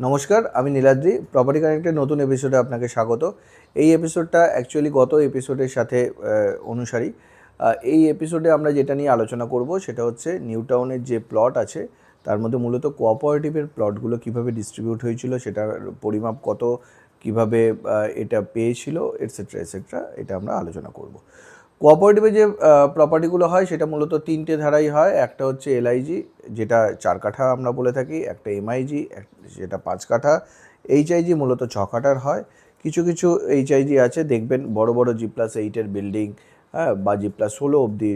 নমস্কার, আমি নীলাদ্রি। প্রপার্টি কানেক্টের নতুন এপিসোডে আপনাকে স্বাগত। এই এপিসোডটা অ্যাকচুয়ালি গত এপিসোডের সাথে অনুসারী। এই এপিসোডে আমরা যেটা নিয়ে আলোচনা করব সেটা হচ্ছে নিউ টাউনের যে প্লট আছে তার মধ্যে মূলত কোঅপারেটিভের প্লটগুলো কীভাবে ডিস্ট্রিবিউট হয়েছিল, সেটার পরিমাপ কত, কীভাবে এটা পেয়েছিল, এটসেট্রা এটসেট্রা, এটা আমরা আলোচনা করব। কোঅপারেটিভে যে প্রপার্টিগুলো হয় সেটা মূলত তিনটে ধারাই হয়। একটা হচ্ছে এলআইজি, যেটা 4 কাঠা আমরা বলে থাকি, একটা এমআইজি যেটা 5 কাঠা, এইচআইজি মূলত 6 কাঠার হয়। কিছু কিছু এইচআইজি আছে দেখবেন বড় বড় G+8-এর বিল্ডিং, হ্যাঁ, বা G+16 অবধি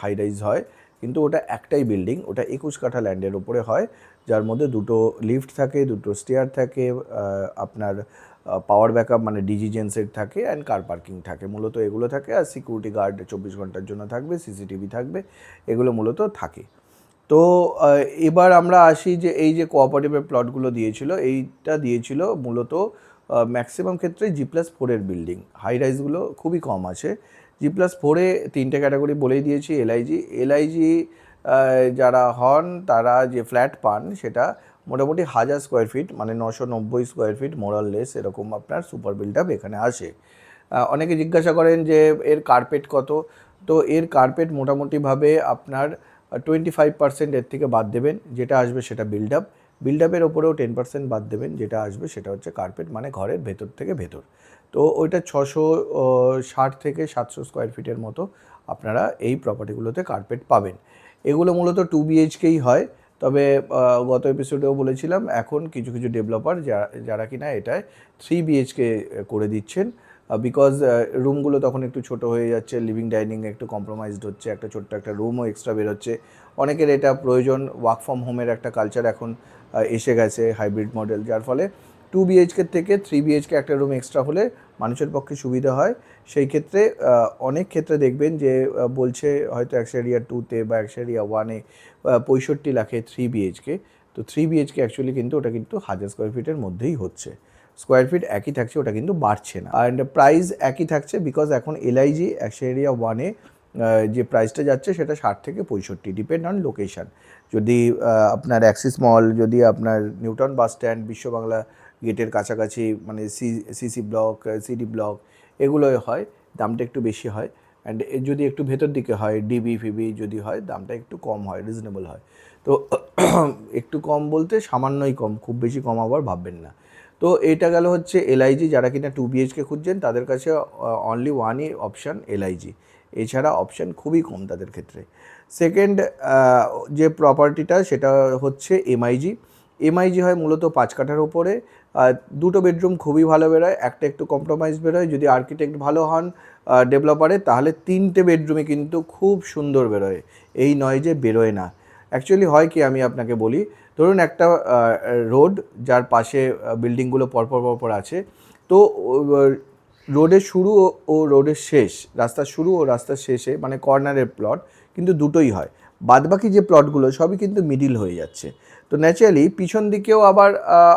হাই রাইজ হয়, কিন্তু ওটা একটাই বিল্ডিং, ওটা 21 কাঠা ল্যান্ডের ওপরে হয়, যার মধ্যে দুটো লিফট থাকে, দুটো স্টেয়ার থাকে, আপনার পাওয়ার ব্যাকআপ মানে ডিজি জেনসেট থাকে, অ্যান্ড কার পার্কিং থাকে, মূলত এগুলো থাকে। আর সিকিউরিটি গার্ড 24 ঘন্টার জন্য থাকবে, সিসিটিভি থাকবে, এগুলো মূলত থাকে। তো এবার আমরা আসি যে এই যে কোঅপারেটিভের প্লটগুলো দিয়েছিল, এইটা দিয়েছিল মূলত ম্যাক্সিমাম ক্ষেত্রে G+4-এর বিল্ডিং। হাই রাইজগুলো খুবই কম আছে। G+4-এ তিনটে ক্যাটাগরি বলেই দিয়েছি। এলআইজি যারা হন তারা যে ফ্ল্যাট পান সেটা মোটামুটি 1000 স্কোয়ার ফিট, মানে 990 স্কোয়ার ফিট মোরাললেস, এরকম আপনার সুপার বিল্ড আপ এখানে আসে। অনেকে জিজ্ঞাসা করেন যে এর কার্পেট কত। তো এর কার্পেট মোটামুটিভাবে আপনার 25% এর থেকে বাদ দেবেন, যেটা আসবে সেটা বিল্ড আপের ওপরেও 10% বাদ দেবেন, যেটা আসবে সেটা হচ্ছে কার্পেট, মানে ঘরের ভেতর থেকে ভেতর। তো ওইটা 660 থেকে 700 স্কোয়ার ফিটের মতো আপনারা এই প্রপার্টিগুলোতে কার্পেট পাবেন। এগুলো মূলত 2 বিএইচকেই হয়। তবে গত এপিসোডেও বলেছিলাম এখন কিছু কিছু ডেভেলপার যারা কিনা এটায় 3 বিএইচকে করে দিচ্ছেন, বিকজ রুমগুলো তখন একটু ছোট হয়ে যাচ্ছে, লিভিং ডাইনিং একটু কম্প্রোমাইজড হচ্ছে, একটা ছোট্ট একটা রুমও এক্সট্রা বেরোচ্ছে। অনেকের এটা প্রয়োজন, ওয়ার্ক ফ্রম হোমের একটা কালচার এখন এসে গেছে, হাইব্রিড মডেল, যার ফলে 2 বিএইচকে থেকে 3 বিএইচকে একটা রুম এক্সট্রা হলে মানুষের পক্ষে সুবিধা হয়। সেই ক্ষেত্রে অনেক ক্ষেত্রে দেখবেন যে বলছে হয়তো অ্যাক্সেরিয়া 2-তে বা অ্যাক্সেরিয়া 1-এ 65 লাখে 3 বিএইচকে। তো 3 বিএইচকে অ্যাকচুয়ালি কিন্তু ওটা কিন্তু 1000 স্কোয়ার ফিটের মধ্যেই হচ্ছে। স্কোয়ার ফিট একই থাকছে, ওটা কিন্তু বাড়ছে না, অ্যান্ড প্রাইস একই থাকছে, বিকজ এখন এলআইজি অ্যাক্সেরিয়া 1-এ যে প্রাইসটা যাচ্ছে সেটা 60 থেকে 65, ডিপেন্ড অন লোকেশান। যদি আপনার অ্যাক্সিস মল, যদি আপনার নিউটাউন বাস স্ট্যান্ড, বিশ্ববাংলা গেটের কাছাকাছি, মানে সিসি ব্লক, সিডি ব্লক, এগুলোই হয়, দামটা একটু বেশি হয়। অ্যান্ড যদি একটু ভেতর দিকে হয়, ডিবি ফিবি যদি হয়, দামটা একটু কম হয়, রিজনেবল হয়। তো একটু কম বলতে সামান্যই কম, খুব বেশি কম আবার ভাববেন না। তো এটা গেল হচ্ছে এলআইজি। যারা কিনা 2 বিএইচকে খুঁজছেন তাদের কাছে অনলি ওয়ানই অপশান এলআইজি, এছাড়া অপশান খুবই কম তাদের ক্ষেত্রে। সেকেন্ড যে প্রপার্টিটা সেটা হচ্ছে এমআইজি। এমআইজি হয় মূলত 5 কাঠার ওপরে, দুটো বেডরুম খুবই ভালো বেরোয়, একটা একটু কম্প্রোমাইজ বেরোয়। যদি আর্কিটেক্ট ভালো হন ডেভেলপারের, তাহলে 3টে বেডরুমে কিন্তু খুব সুন্দর বেরোয়, এই নয় যে বেরোয় না। অ্যাকচুয়ালি হয় কি, আমি আপনাকে বলি, ধরুন একটা রোড, যার পাশে বিল্ডিংগুলো পরপর পরপর আছে, তো রোডের শুরু ও রোডের শেষ, রাস্তার শুরু ও রাস্তার শেষে, মানে কর্নারের প্লট কিন্তু দুটোই হয়। বাদবাকি যে প্লটগুলো সবই কিন্তু মিডিল হয়ে যাচ্ছে। তো ন্যাচারালি পিছন দিকেও আবার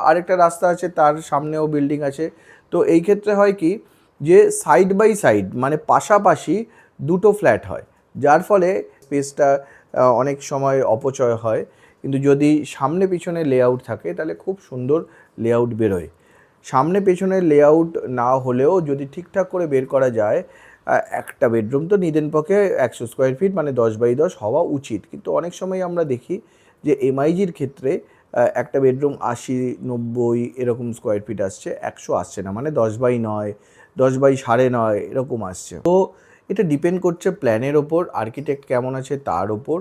আরেকটা রাস্তা আছে, তার সামনেও বিল্ডিং আছে। তো এই ক্ষেত্রে হয় কি, যে সাইড বাই সাইড, মানে পাশাপাশি দুটো ফ্ল্যাট হয়, যার ফলে স্পেসটা অনেক সময় অপচয় হয়। কিন্তু যদি সামনে পিছনে লেআউট থাকে তাহলে খুব সুন্দর লেআউট বেরোয়। সামনে পেছনে লেআউট না হলেও যদি ঠিকঠাক করে বের করা যায়, একটা বেডরুম তো নিদেন পক্ষে 100 স্কোয়ার ফিট, মানে 10x10 হওয়া উচিত। কিন্তু অনেক সময় আমরা দেখি যে এমআইজির ক্ষেত্রে একটা বেডরুম 80-90 এরকম স্কোয়ার ফিট আসছে, 100 আসছে না, মানে 10x9, 10x9.5 এরকম আসছে। তো এটা ডিপেন্ড করছে প্ল্যানের ওপর, আর্কিটেক্ট কেমন আছে তার ওপর,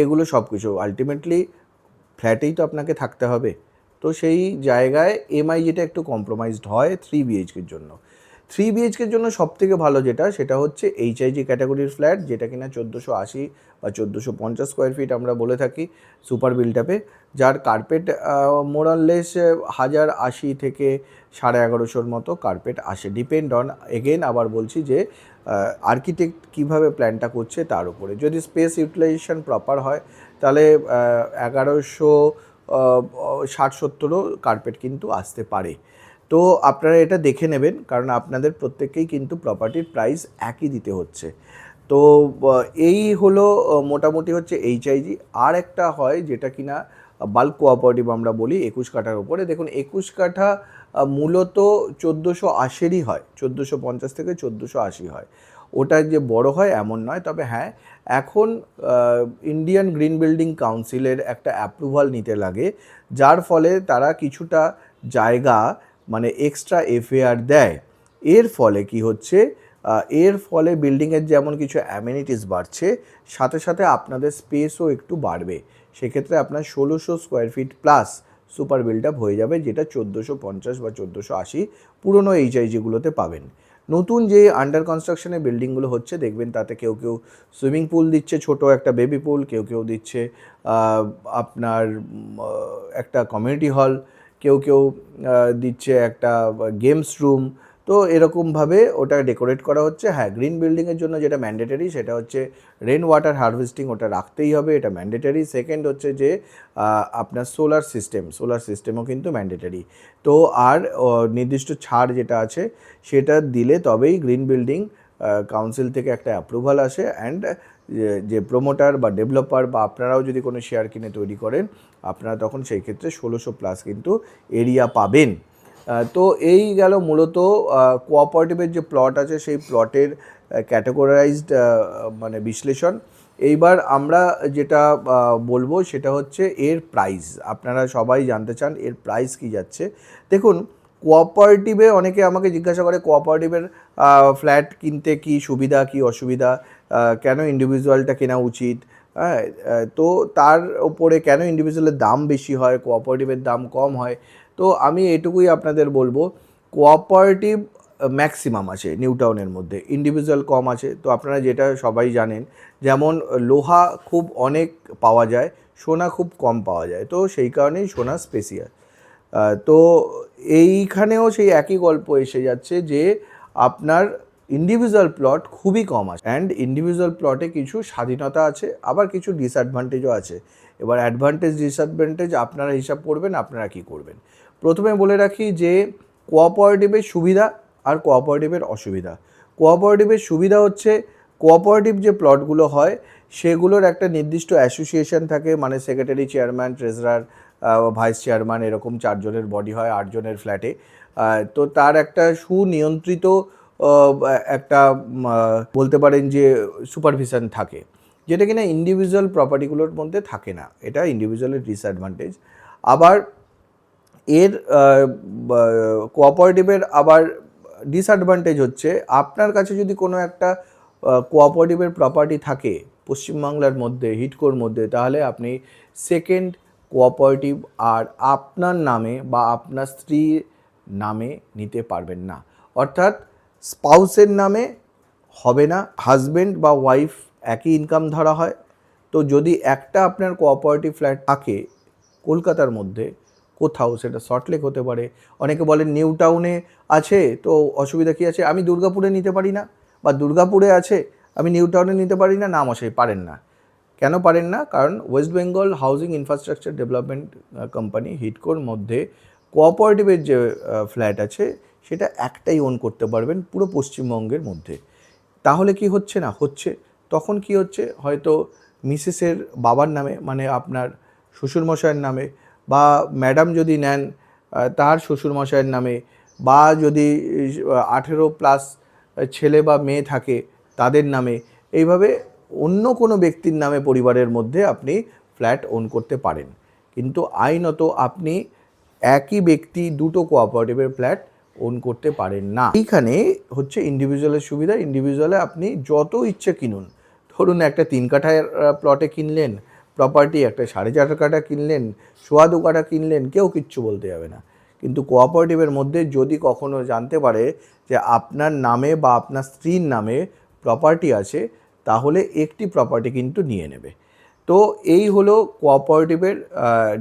এগুলো সব কিছু। আলটিমেটলি ফ্ল্যাটেই তো আপনাকে থাকতে হবে। তো সেই জায়গায় এমআইজিটা একটু কম্প্রোমাইজড হয় 3 বিএইচকের জন্য। 3 বিএইচকের জন্য সবথেকে ভালো যেটা, সেটা হচ্ছে এইচআইজি ক্যাটাগরির ফ্ল্যাট, যেটা কিনা 1480 বা 1450 স্কোয়ার ফিট আমরা বলে থাকি সুপার বিল্ড আপে, যার কার্পেট মোরাললেস 1080 থেকে 1150 মতো কার্পেট আসে, ডিপেন্ড অন, এগেন আবার বলছি যে আর্কিটেক্ট কীভাবে প্ল্যানটা করছে তার উপরে। যদি স্পেস ইউটিলাইজেশন প্রপার হয় তাহলে 1160-70ও কার্পেট কিন্তু আসতে পারে। তো আপনারা এটা দেখে নেবেন, কারণ আপনাদের প্রত্যেককেই কিন্তু প্রপার্টির প্রাইস একই দিতে হচ্ছে। তো এই হলো মোটামুটি হচ্ছে এইচআইজি। আর একটা হয় যেটা কিনা বাল্ক কোঅপারেটিভ আমরা বলি 21 কাঠার ওপরে। দেখুন 21 কাঠা মূলত 1480 হয়, 1450 থেকে 1480 হয়। ওটা যে বড় হয় এমন নয়, তবে হ্যাঁ এখন ইন্ডিয়ান গ্রিন বিল্ডিং কাউন্সিলের একটা অ্যাপ্রুভাল নিতে লাগে, যার ফলে তারা কিছুটা জায়গা মানে এক্সট্রা এফএআর দেয়। এর ফলে কি হচ্ছে, এর ফলে বিল্ডিংয়ের যেমন কিছু অ্যামেনিটিস বাড়ছে, সাথে সাথে আপনাদের স্পেসও একটু বাড়বে। সেক্ষেত্রে আপনার 1600 square feet plus super build up হয়ে যাবে, যেটা 1450 বা 1480 পুরনো এইচআইজিগুলোতে পাবেন। নতুন যে আন্ডার কনস্ট্রাকশনের বিল্ডিংগুলো হচ্ছে দেখবেন তাতে কেউ কেউ সুইমিং পুল দিচ্ছে, ছোট একটা বেবি পুল, কেউ কেউ দিচ্ছে আপনার একটা কমিউনিটি হল, কেউ কেউ দিচ্ছে একটা গেমস রুম। তো এরকমভাবে ওটা ডেকোরেট করা হচ্ছে। হ্যাঁ, গ্রিন বিল্ডিংয়ের জন্য যেটা ম্যান্ডেটারি সেটা হচ্ছে রেন ওয়াটার হারভেস্টিং, ওটা রাখতেই হবে, এটা ম্যান্ডেটারি। সেকেন্ড হচ্ছে যে আপনার সোলার সিস্টেমও কিন্তু ম্যান্ডেটারি। তো আর নির্দিষ্ট ছাড় যেটা আছে সেটা দিলে তবেই গ্রিন বিল্ডিং কাউন্সিল থেকে একটা অ্যাপ্রুভাল আসে, অ্যান্ড যে প্রোমোটার বা ডেভেলপার বা আপনারাও যদি কোনো শেয়ার কিনে তৈরি করেন, আপনারা তখন সেই ক্ষেত্রে 1600 প্লাস কিন্তু এরিয়া পাবেন। তো এই গেল মূলত কোঅপারেটিভের যে প্লট আছে সেই প্লটের ক্যাটেগরাইজড মানে বিশ্লেষণ। এইবার আমরা যেটা বলবো সেটা হচ্ছে এর প্রাইস। আপনারা সবাই জানতে চান এর প্রাইস কি যাচ্ছে। দেখুন, কোঅপারেটিভে অনেকে আমাকে জিজ্ঞাসা করে কোঅপারেটিভের ফ্ল্যাট কিনতে কি সুবিধা কি অসুবিধা, কেন ইন্ডিভিজুয়ালটা কেনা উচিত, হ্যাঁ, তো তার ওপরে কেন ইন্ডিভিজুয়ালের দাম বেশি হয় কোঅপারেটিভের দাম কম হয়। তো আমি এটুকুই আপনাদের বলবো, কোঅপারেটিভ ম্যাক্সিমাম আছে নিউ টাউনের মধ্যে, ইন্ডিভিজুয়াল কম আছে। তো আপনারা যেটা সবাই জানেন, যেমন লোহা খুব অনেক পাওয়া যায়, সোনা খুব কম পাওয়া যায়, তো সেই কারণেই সোনা স্পেশিয়াল। তো এইখানেও সেই একই গল্প এসে যাচ্ছে যে আপনার ইন্ডিভিজুয়াল প্লট খুবই কম আছে, অ্যান্ড ইন্ডিভিজুয়াল প্লটে কিছু স্বাধীনতা আছে, আবার কিছু ডিসঅ্যাডভান্টেজও আছে। এবার অ্যাডভান্টেজ ডিসঅ্যাডভান্টেজ আপনারা হিসাব করবেন, আপনারা কি করবেন। প্রথমে বলে রাখি যে কোঅপারেটিভের সুবিধা আর কোঅপারেটিভের অসুবিধা। কোঅপারেটিভের সুবিধা হচ্ছে কোঅপারেটিভ যে প্লটগুলো হয় সেগুলোর একটা নির্দিষ্ট অ্যাসোসিয়েশন থাকে, মানে secretary, chairman, treasurer, vice chairman, এরকম 4 জনের বডি হয় 8 জনের ফ্ল্যাটে। তো তার একটা সুনিয়ন্ত্রিত একটা বলতে পারেন যে সুপারভিশন থাকে, যেটা কিনা ইন্ডিভিজুয়াল প্রপার্টিগুলোর মধ্যে থাকে না। এটা ইন্ডিভিজুয়ালের ডিসঅ্যাডভান্টেজ। আবার এর কোঅপারেটিভের আবার ডিসঅ্যাডভান্টেজ হচ্ছে, আপনার কাছে যদি কোনো একটা কোঅপারেটিভের প্রপার্টি থাকে পশ্চিমবাংলার মধ্যে, হিডকোর মধ্যে, তাহলে আপনি সেকেন্ড কোঅপারেটিভ আর আপনার নামে বা আপনার স্ত্রীর নামে নিতে পারবেন না। অর্থাৎ স্পাউসের নামে হবে না, হাজব্যান্ড বা ওয়াইফ একই ইনকাম ধরা হয়। তো যদি একটা আপনার কোঅপারেটিভ ফ্ল্যাট থাকে কলকাতার মধ্যে কোথাও, সেটা সল্টলেক হতে পারে, অনেকে বলেন নিউ টাউনে আছে, তো অসুবিধা কী আছে, আমি দুর্গাপুরে নিতে পারি না, বা দুর্গাপুরে আছে আমি নিউ টাউনে নিতে পারি না, না মশাই পারেন না। কেন পারেন না? কারণ West Bengal housing infrastructure development company হিডকোর মধ্যে কোঅপারেটিভের যে ফ্ল্যাট আছে সেটা একটাই ওন করতে পারবেন পুরো পশ্চিমবঙ্গের মধ্যে। তাহলে কি হচ্ছে না হচ্ছে, তখন কি হচ্ছে, হয়তো মিসেসের বাবার নামে, মানে আপনার শ্বশুরমশাইয়ের নামে, বা ম্যাডাম যদি নেন তার শ্বশুরমশাইয়ের নামে, বা যদি 18+ ছেলে বা মেয়ে থাকে তাদের নামে, এইভাবে অন্য কোনো ব্যক্তির নামে পরিবারের মধ্যে আপনি ফ্ল্যাট ওন করতে পারেন। কিন্তু আইনত আপনি একই ব্যক্তি দুটো কোঅপারেটিভের ফ্ল্যাট ওন করতে পারেন না। এইখানে হচ্ছে ইন্ডিভিজুয়ালের সুবিধা। ইন্ডিভিজুয়ালে আপনি যত ইচ্ছে কিনুন, ধরুন একটা 3 কাঠার প্লটে কিনলেন প্রপার্টি, একটা 4.5 কাঠা কিনলেন, 2.25 কাঠা কিনলেন, কেউ কিচ্ছু বলতে যাবে না। কিন্তু কোঅপারেটিভের মধ্যে যদি কখনো জানতে পারে যে আপনার নামে বা আপনার স্ত্রীর নামে প্রপার্টি আছে, তাহলে একটি প্রপার্টি কিন্তু নিয়ে নেবে। তো এই হলো কোঅপারেটিভের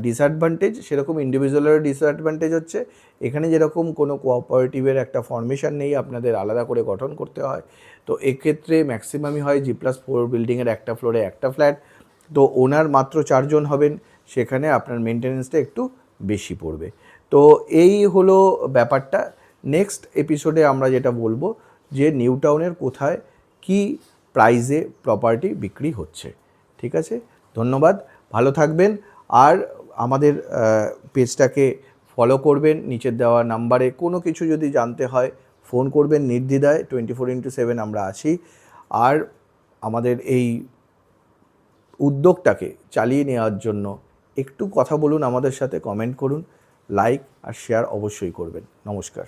ডিসঅ্যাডভান্টেজ। সেরকম ইন্ডিভিজুয়ালের ডিসঅ্যাডভান্টেজ হচ্ছে এখানে যেরকম কোনো কোঅপারেটিভের একটা ফর্মেশন নেই, আপনাদের আলাদা করে গঠন করতে হয়। তো এক্ষেত্রে ম্যাক্সিমামই হয় G+4 বিল্ডিংয়ের একটা ফ্লোরে একটা ফ্ল্যাট, তো ওনার মাত্র 4 জন হবেন, সেখানে আপনার মেনটেন্যান্সটা একটু বেশি পড়বে। তো এই হলো ব্যাপারটা। নেক্সট এপিসোডে আমরা যেটা বলবো যে নিউ টাউনের কোথায় কী প্রাইসে প্রপার্টি বিক্রি হচ্ছে। ঠিক আছে, ধন্যবাদ, ভালো থাকবেন। আর আমাদের পেজটাকে ফলো করবেন। নিচের দেওয়া নাম্বারে কোনো কিছু যদি জানতে হয় ফোন করবেন নির্দ্বিধায়, 24/7 আমরা আছি। আর আমাদের এই উদ্যোগটাকে চালিয়ে নেওয়ার জন্য একটু কথা বলুন আমাদের সাথে, কমেন্ট করুন, লাইক আর শেয়ার অবশ্যই করবেন। নমস্কার।